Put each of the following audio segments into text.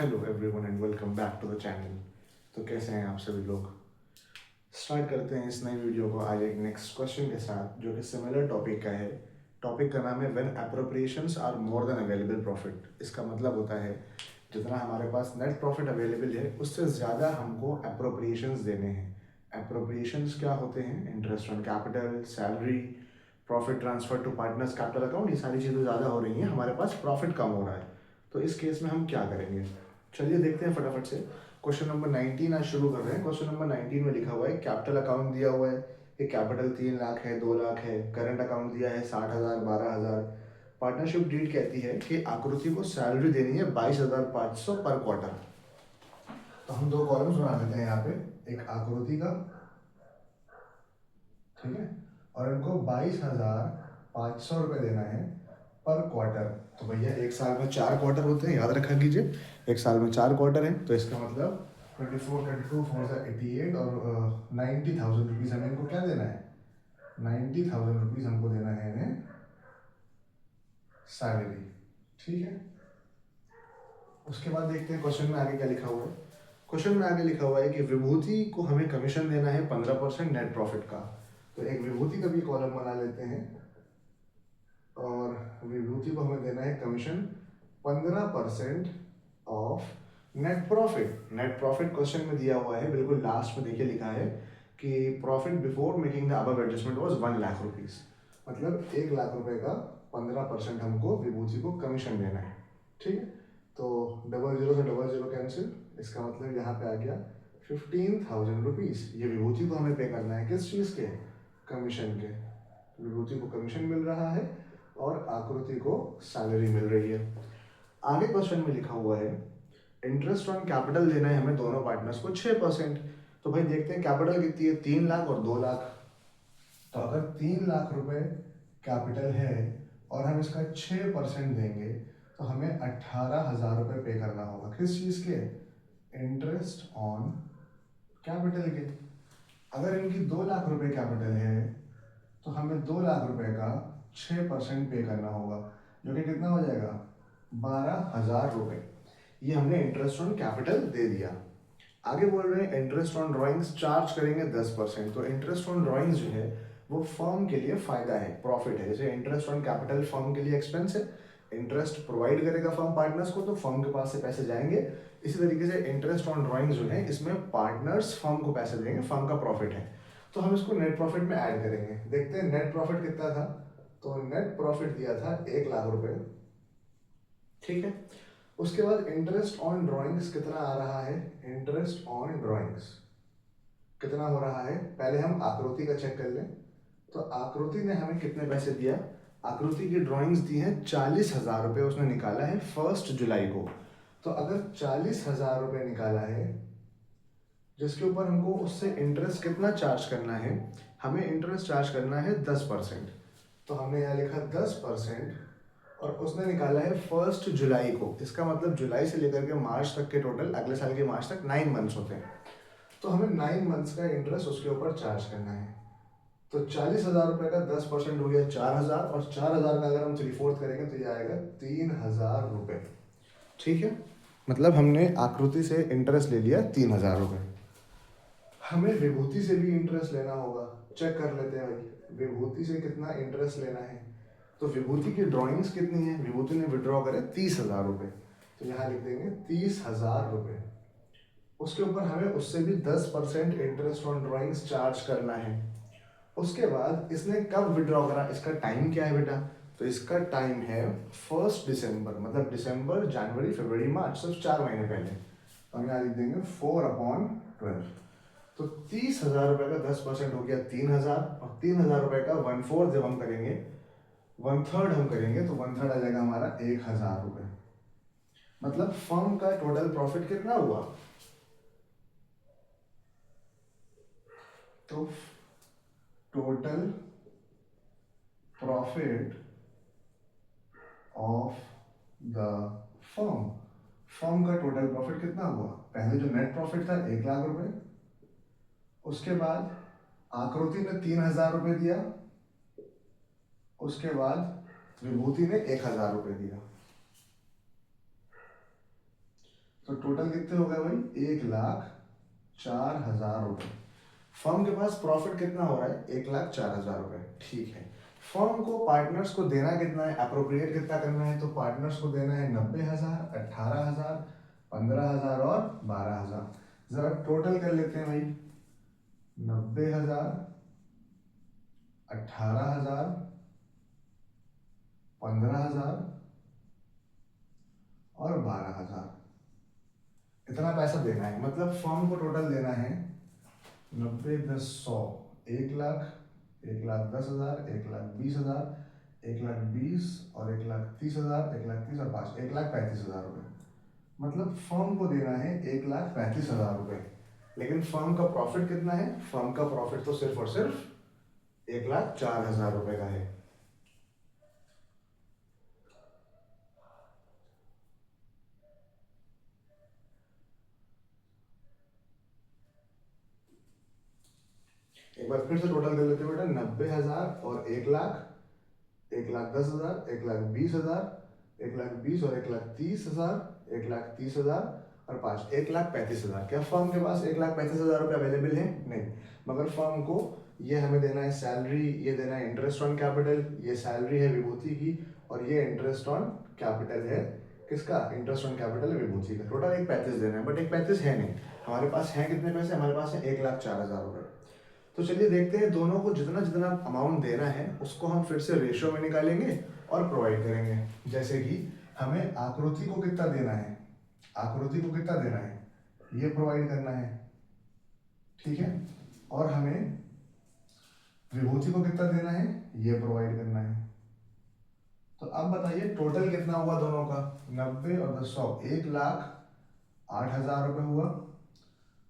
Hello everyone and welcome back to the channel. तो कैसे हैं आप सभी लोग। स्टार्ट करते हैं इस नई वीडियो को आज एक नेक्स्ट क्वेश्चन के साथ जो कि सिमिलर टॉपिक का है। टॉपिक का नाम है when appropriations are more than available profit. इसका मतलब होता है जितना हमारे पास नेट प्रॉफिट अवेलेबल है उससे ज़्यादा हमको एप्रोप्रिएशंस देने हैं। एप्रोप्रिएशंस क्या होते हैं? Interest on capital, salary, profit transfer to partners capital account, ये सारी चीज़ें ज़्यादा हो रही हैं, हमारे पास प्रॉफिट कम हो रहा है। तो इस केस में हम क्या करेंगे? चलिए देखते हैं फटाफट से। क्वेश्चन नंबर 19 आज शुरू कर रहे हैं। क्वेश्चन नंबर 19 में लिखा हुआ है कैपिटल अकाउंट दिया हुआ है कि कैपिटल 3 लाख है, 2 लाख है। करंट अकाउंट दिया है 60,000, 12,000। पार्टनरशिप डीड कहती है कि आकृति को सैलरी देनी है 22,500 पर क्वार्टर। तो हम दो कॉलम्स बना देते हैं यहाँ पे, एक आकृति का, ठीक है, और इनको 22,500 रुपये देना है पर क्वार्टर। तो भैया एक साल में 4 क्वार्टर होते हैं, याद रखा कीजिए। एक साल में 4 क्वार्टर हैं, तो इसका मतलब 24, 22, 4 88 और 90,000 रुपीज़ हमें इनको क्या देना है? 90,000 रुपीज़ हमको देना है इन्हें सैलरी, ठीक है। उसके बाद देखते हैं क्वेश्चन में आगे क्या लिखा हुआ है। क्वेश्चन में आगे लिखा हुआ है कि विभूति को हमें कमीशन देना है 15% नेट प्रॉफिट का। तो एक विभूति का भी कॉलम बना लेते हैं और विभूति को हमें देना है commission 15% of net profit. Net profit question में दिया हुआ है, बिल्कुल लास्ट में देखिए लिखा है कि profit before making the above adjustment was 1 lakh rupees. मतलब 1 लाख रुपए का 15% हमको विभूति को कमीशन देना है, ठीक है। तो 00 से 00 कैंसिल, इसका मतलब यहाँ पे आ गया 15,000 रुपीज़। ये विभूति को हमें पे करना है किस चीज़ के? कमीशन के। विभूति को कमीशन मिल रहा है और आकृति को सैलरी मिल रही है। आगे क्वेश्चन में लिखा हुआ है इंटरेस्ट ऑन कैपिटल देना है हमें दोनों पार्टनर्स को 6%। तो भाई देखते हैं कैपिटल कितनी है, 3 लाख और 2 लाख। तो अगर 3 लाख रुपए कैपिटल है और हम इसका 6% देंगे तो हमें 18,000 रुपये पे करना होगा। किस चीज़ के? इंटरेस्ट ऑन कैपिटल के। अगर इनकी 2 लाख रुपए कैपिटल है तो हमें 2 लाख रुपए का 6% पे करना होगा, जो कि कितना हो जाएगा? 12,000 रुपये। ये हमने इंटरेस्ट ऑन कैपिटल दे दिया। आगे बोल रहे हैं इंटरेस्ट ऑन ड्राइंग्स चार्ज करेंगे 10%। तो इंटरेस्ट ऑन ड्राइंग्स जो है वो फर्म के लिए फायदा है, प्रॉफिट है। जैसे इंटरेस्ट ऑन कैपिटल फर्म के लिए एक्सपेंस है, इंटरेस्ट प्रोवाइड करेगा फर्म पार्टनर्स को तो फर्म के पास से पैसे जाएंगे। इसी तरीके से इंटरेस्ट ऑन ड्राइंग्स जो है इसमें पार्टनर्स फर्म को पैसे देंगे, फर्म का प्रॉफिट है। तो हम इसको नेट प्रॉफिट में ऐड करेंगे। देखते हैं नेट प्रॉफिट कितना था। तो नेट प्रॉफिट दिया था 1 लाख रुपए, ठीक है। उसके बाद इंटरेस्ट ऑन ड्राइंग्स कितना आ रहा है? इंटरेस्ट ऑन ड्राइंग्स कितना हो रहा है? पहले हम आकृति का चेक कर लें। तो आकृति ने हमें कितने पैसे दिया? आकृति की ड्राइंग्स दी है 40,000 रुपये, उसने निकाला है 1 जुलाई को। तो अगर 40,000 रुपये निकाला है जिसके ऊपर हमको उससे इंटरेस्ट कितना चार्ज करना है? हमें इंटरेस्ट चार्ज करना है 10%। तो हमने यहाँ लिखा 10% और उसने निकाला है 1 जुलाई को। इसका मतलब जुलाई से लेकर के मार्च तक के टोटल, अगले साल के मार्च तक 9 मंथ्स होते हैं। तो हमें 9 मंथ्स का इंटरेस्ट उसके ऊपर चार्ज करना है। तो 40,000 रुपये का 10% हो गया 4,000, और 4,000 का अगर हम 3/4 करेंगे तो ये आएगा 3,000 रुपये, ठीक है। मतलब हमने आकृति से इंटरेस्ट ले लिया 3,000 रुपये। हमें विभूति से भी इंटरेस्ट लेना होगा। चेक कर लेते हैं भाई विभूति से कितना इंटरेस्ट लेना है। तो विभूति की ड्राइंग्स कितनी है? विभूति ने विड्रॉ करे 30,000 रुपये, तो यहाँ लिख देंगे 30,000 रुपये। उसके ऊपर हमें उससे भी 10% इंटरेस्ट ऑन ड्राइंग्स चार्ज करना है। उसके बाद इसने कब विड्रॉ करा, इसका टाइम क्या है बेटा? तो इसका टाइम है 1 दिसंबर, मतलब दिसंबर, जनवरी, फरवरी, मार्च, सिर्फ 4 महीने पहले। तो हम यहाँ लिख देंगे 4/12। तो 30,000 रुपये का 10% हो गया 3,000, और 3,000 रुपये का 1/4 जब हम करेंगे, 1/3 हम करेंगे तो 1/3 आ जाएगा हमारा 1,000 रुपये। मतलब फर्म का टोटल प्रॉफिट कितना हुआ? तो total profit of the firm, firm का टोटल प्रॉफिट कितना हुआ? पहले जो नेट प्रॉफिट था 1 लाख रुपए, उसके बाद आकृति ने 3,000 रुपये दिया, उसके बाद विभूति ने 1,000 रुपये दिया। तो टोटल कितने हो गए भाई? 1,04,000 रुपये। फर्म के पास प्रॉफिट कितना हो रहा है? 1,04,000 रुपये। ठीक है, फर्म को पार्टनर्स को देना कितना है, अप्रोप्रिएट कितना करना है? तो पार्टनर्स को देना है 90,000, 18,000, 15,000 और 12,000। जरा टोटल कर लेते हैं भाई। 90,000, 18,000, 15,000 और 12,000, इतना पैसा देना है। मतलब फर्म को टोटल देना है 90, 10, 100, 1,00,000, 1,10,000, 1,20,000, 1,20,000 और 1,30,000, 1,30,000 और 5, 1,35,000 रुपये। मतलब फर्म को देना है 1,35,000 रुपये। लेकिन फर्म का प्रॉफिट कितना है? फर्म का प्रॉफिट तो सिर्फ और सिर्फ 1,04,000 रुपये का है। एक बार फिर से टोटल कर लेते हैं बेटा। 90,000 और 1,00,000, 1,10,000, 1,20,000, 1,20,000 और 1,30,000, 1,30,000 और 5, 1,35,000। क्या फर्म के पास 1,35,000 रुपये अवेलेबल है? नहीं। मगर फर्म को ये हमें देना है सैलरी, ये देना है इंटरेस्ट ऑन कैपिटल, ये सैलरी है विभूति की, और ये इंटरेस्ट ऑन कैपिटल है किसका? इंटरेस्ट ऑन कैपिटल है विभूति का। टोटल 1,35,000 देना है, बट 1,35,000 है नहीं हमारे पास। है कितने पैसे हमारे पास? है 1,04,000 रुपये। तो चलिए देखते हैं दोनों को जितना जितना अमाउंट देना है उसको हम फिर से रेशियो में निकालेंगे और प्रोवाइड करेंगे। जैसे कि हमें आकृति को कितना देना है, आकृति को कितना देना है, ये प्रोवाइड करना है, ठीक है। और हमें विभूति को कितना देना है, ये प्रोवाइड करना है। तो अब बताइए टोटल कितना हुआ दोनों का? 90 और 10, 100, 1,08,000 रुपये हुआ।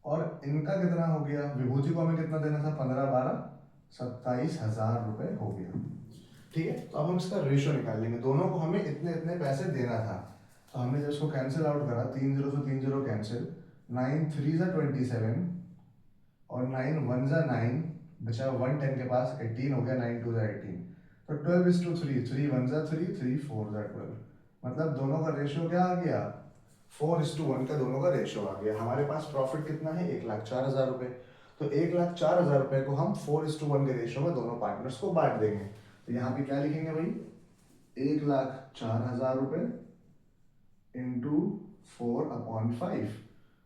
और इनका कितना हो गया? विभूति को हमें कितना देना था? 15, 12, 27,000 रुपये हो गया। ठीक है, तो अब हम इसका रेशियो निकाल लेंगे। दोनों को हमें इतने इतने पैसे देना था, तो हमने जब इसको कैंसिल आउट करा, 3 0 से 3 0 कैंसिल, 9 3 27 और 9 1 9, बचा 1 10 के पास 18 हो गया, 9 2 18। तो 12:3, 3 1 3, 3 4 12। मतलब दोनों का रेशियो क्या आ गया? 4:1 का दोनों का रेशियो आ गया। हमारे पास प्रॉफिट कितना है? 1,04,000 रुपये। तो 1,04,000 रुपये को हम 4:1 के रेशियो में दोनों पार्टनर्स को बांट देंगे। तो यहाँ पे क्या लिखेंगे भाई? 1,04,000 रुपये इंटू 4/5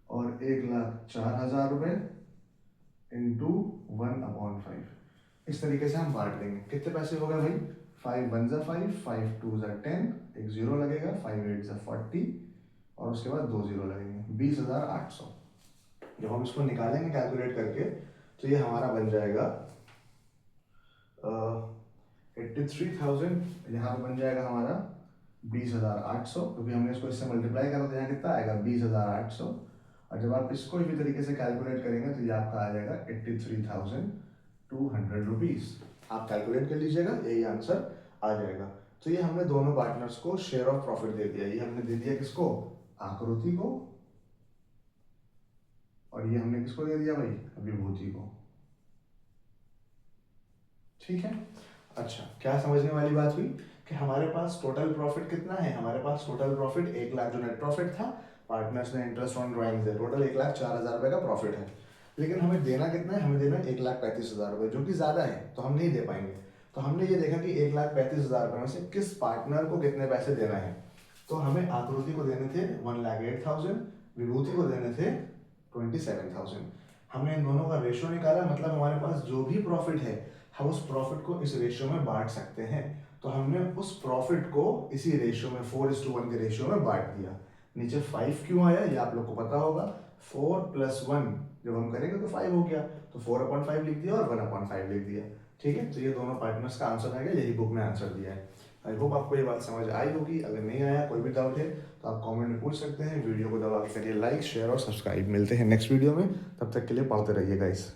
और 1,04,000 रुपये इंटू 1/5। इस तरीके से हम बांट देंगे। कितने पैसे हो गए भाई? 5 1 5, 5 2 10, एक जीरो लगेगा, 5 8 40 और उसके बाद 2 जीरो लगेंगे, 20,800। जब हम इसको निकालेंगे कैलकुलेट करके तो ये हमारा बन जाएगा 83,000। यहाँ पे बन जाएगा हमारा 20,800, क्योंकि हमने इसको इससे मल्टीप्लाई करा तो यहाँ कितना आएगा? 20,800। और जब आप इसको इसी तरीके से कैलकुलेट करेंगे तो ये आपका आ जाएगा 83,200 रुपीज़। आप कैलकुलेट कर लीजिएगा, यही आंसर आ जाएगा। तो ये हमने दोनों पार्टनर्स को शेयर ऑफ प्रॉफिट दे दिया। ये हमने दे दिया किसको? आकृति को। और ये हमने किसको दे दिया भाई? विभूति को। ठीक है। अच्छा, क्या समझने वाली बात हुई कि हमारे पास टोटल प्रॉफिट कितना है? हमारे पास टोटल प्रॉफिट 1,00,000 जो नेट प्रॉफिट था, पार्टनर्स ने इंटरेस्ट ऑन ड्राइंग से टोटल 1,04,000 रुपये का प्रॉफिट है। लेकिन हमें देना कितना है? हमें देना 1,35,000 रुपये, जो कि ज़्यादा है, तो हम नहीं दे पाएंगे। तो हमने ये देखा कि 1,35,000 रुपये में से किस पार्टनर को कितने पैसे देना है। तो हमें आकृति को देने थे 1,08,000, विभूति को देने थे 27,000। हमने इन दोनों का रेशियो निकाला, मतलब हमारे पास जो भी प्रॉफिट है हम उस प्रॉफिट को इस रेशियो में बांट सकते हैं। तो हमने उस प्रॉफिट को इसी रेशियो में 4:1 के रेशियो में बांट दिया। नीचे 5 क्यों आया ये आप लोग को पता होगा। 4 + 1 जब हम करेंगे तो 5 हो गया, तो 4/5 लिख दिया और 1/5 लिख दिया। ठीक है, तो ये दोनों पार्टनर्स का आंसर आ गया, यही बुक में आंसर दिया है। आई होप आपको ये बात समझ आई होगी। अगर नहीं आया, कोई भी डाउट है तो आप कमेंट में पूछ सकते हैं। वीडियो को दबा के करिए लाइक, शेयर और सब्सक्राइब। मिलते हैं नेक्स्ट वीडियो में, तब तक के लिए पढ़ते रहिए गाइस।